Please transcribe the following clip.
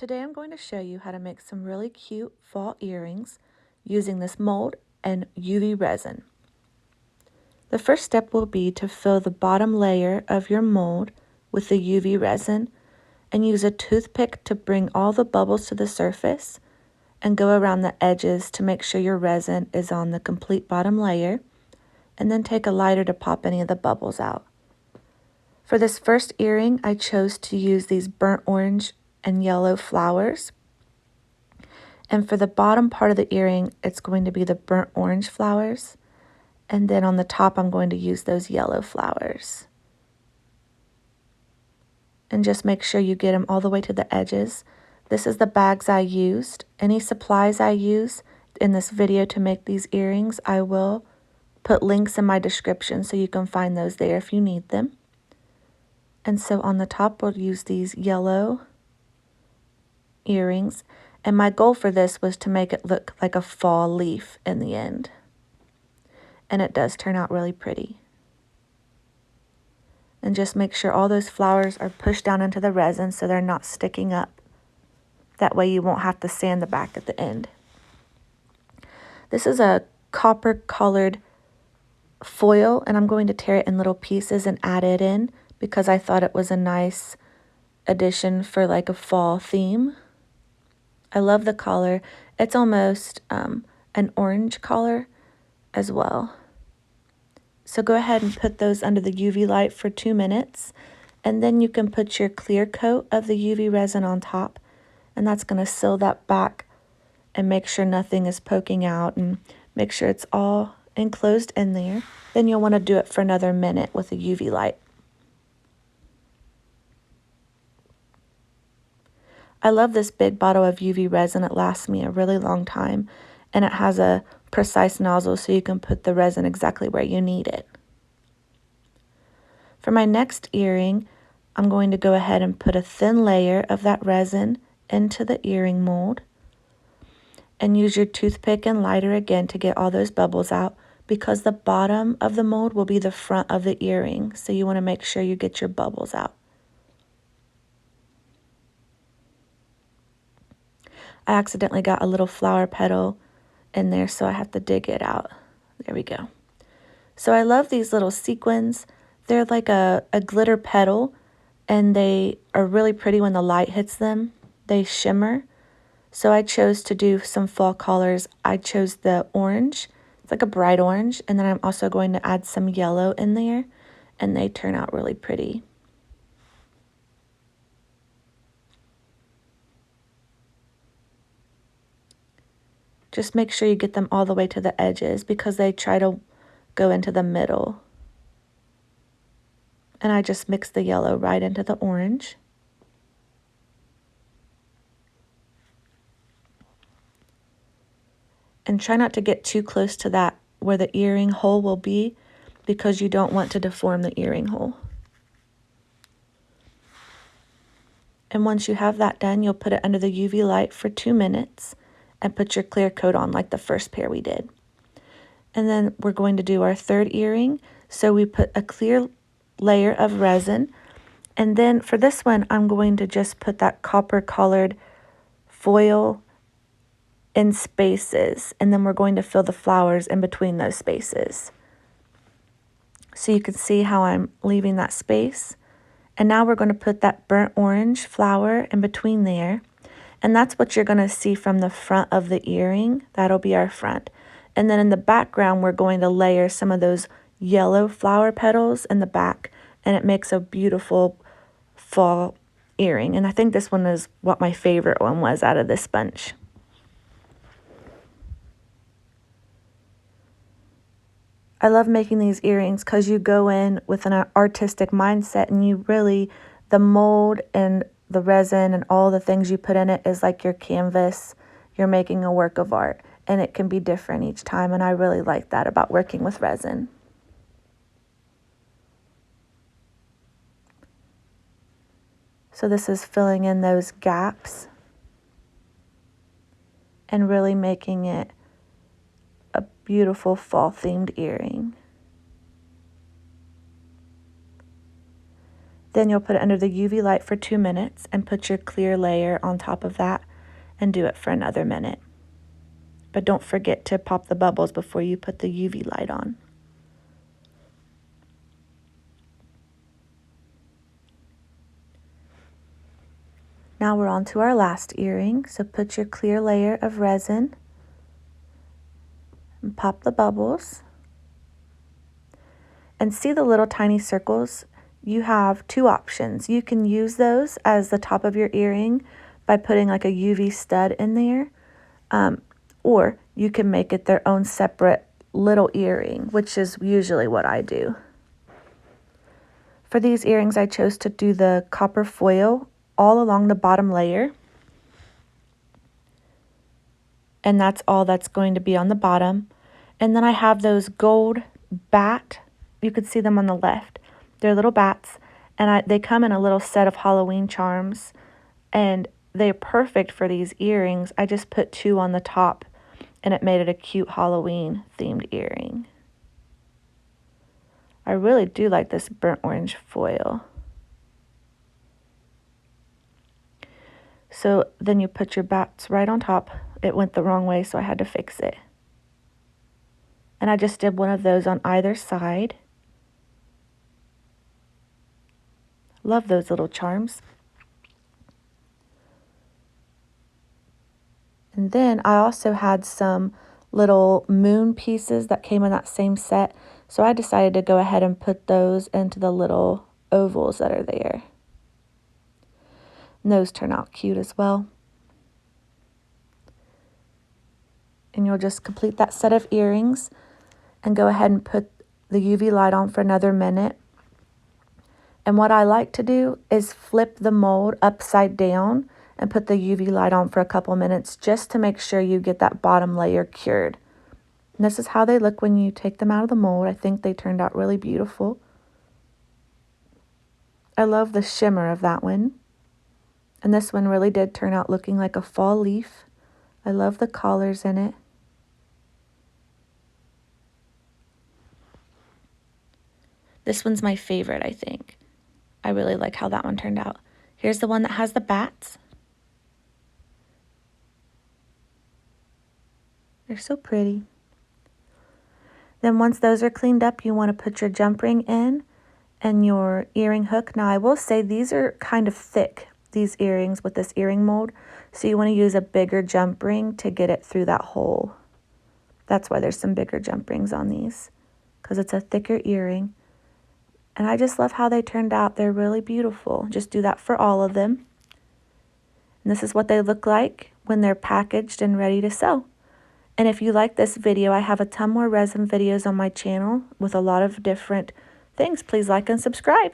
Today I'm going to show you how to make some really cute fall earrings using this mold and UV resin. The first step will be to fill the bottom layer of your mold with the UV resin and use a toothpick to bring all the bubbles to the surface and go around the edges to make sure your resin is on the complete bottom layer, and then take a lighter to pop any of the bubbles out. For this first earring, I chose to use these burnt orange and yellow flowers. And for the bottom part of the earring, it's going to be the burnt orange flowers. And then on the top, I'm going to use those yellow flowers. And just make sure you get them all the way to the edges. This is the bags I used. Any supplies I use in this video to make these earrings, I will put links in my description so you can find those there if you need them. And so on the top, we'll use these yellow earrings. And my goal for this was to make it look like a fall leaf in the end. And it does turn out really pretty. And just make sure all those flowers are pushed down into the resin so they're not sticking up. That way you won't have to sand the back at the end. This is a copper colored foil, and I'm going to tear it in little pieces and add it in because I thought it was a nice addition for like a fall theme. I love the color. It's almost an orange color as well. So go ahead and put those under the UV light for 2 minutes, and then you can put your clear coat of the UV resin on top, and that's going to seal that back and make sure nothing is poking out and make sure it's all enclosed in there. Then you'll want to do it for another minute with a UV light. I love this big bottle of UV resin. It lasts me a really long time, and it has a precise nozzle so you can put the resin exactly where you need it. For my next earring, I'm going to go ahead and put a thin layer of that resin into the earring mold, and use your toothpick and lighter again to get all those bubbles out, because the bottom of the mold will be the front of the earring, so you want to make sure you get your bubbles out. I accidentally got a little flower petal in there, so I have to dig it out. There we go. So I love these little sequins. They're like a glitter petal, and they are really pretty when the light hits them. They shimmer. So I chose to do some fall colors. I chose the orange. It's like a bright orange, and then I'm also going to add some yellow in there, and they turn out really pretty. Just make sure you get them all the way to the edges because they try to go into the middle. And I just mix the yellow right into the orange. And try not to get too close to that where the earring hole will be, because you don't want to deform the earring hole. And once you have that done, you'll put it under the UV light for 2 minutes and put your clear coat on like the first pair we did. And then we're going to do our third earring. So we put a clear layer of resin. And then for this one, I'm going to just put that copper colored foil in spaces. And then we're going to fill the flowers in between those spaces. So you can see how I'm leaving that space. And now we're going to put that burnt orange flower in between there. And that's what you're going to see from the front of the earring. That'll be our front. And then in the background, we're going to layer some of those yellow flower petals in the back. And it makes a beautiful fall earring. And I think this one is what my favorite one was out of this bunch. I love making these earrings because you go in with an artistic mindset, and you really, the mold and the resin and all the things you put in it is like your canvas. You're making a work of art, and it can be different each time, and I really like that about working with resin. So this is filling in those gaps and really making it a beautiful fall-themed earring. Then you'll put it under the UV light for 2 minutes and put your clear layer on top of that and do it for another minute. But don't forget to pop the bubbles before you put the UV light on. Now we're on to our last earring, so put your clear layer of resin and pop the bubbles. And see the little tiny circles? You have two options. You can use those as the top of your earring by putting like a UV stud in there, or you can make it their own separate little earring, which is usually what I do. For these earrings, I chose to do the copper foil all along the bottom layer. And that's all that's going to be on the bottom. And then I have those gold bat. You could see them on the left. They're little bats. And they come in a little set of Halloween charms. And they're perfect for these earrings. I just put 2 on the top. And it made it a cute Halloween themed earring. I really do like this burnt orange foil. So then you put your bats right on top. It went the wrong way, so I had to fix it. And I just did one of those on either side. Love those little charms. And then I also had some little moon pieces that came in that same set. So I decided to go ahead and put those into the little ovals that are there. And those turn out cute as well. And you'll just complete that set of earrings and go ahead and put the UV light on for another minute. And what I like to do is flip the mold upside down and put the UV light on for a couple minutes just to make sure you get that bottom layer cured. And this is how they look when you take them out of the mold. I think they turned out really beautiful. I love the shimmer of that one. And this one really did turn out looking like a fall leaf. I love the collars in it. This one's my favorite, I think. I really like how that one turned out. Here's the one that has the bats. They're so pretty. Then once those are cleaned up, you want to put your jump ring in and your earring hook. Now I will say these are kind of thick, these earrings with this earring mold. So you want to use a bigger jump ring to get it through that hole. That's why there's some bigger jump rings on these, because it's a thicker earring. And I just love how they turned out. They're really beautiful. Just do that for all of them. And this is what they look like when they're packaged and ready to sew. And if you like this video, I have a ton more resin videos on my channel with a lot of different things. Please like and subscribe.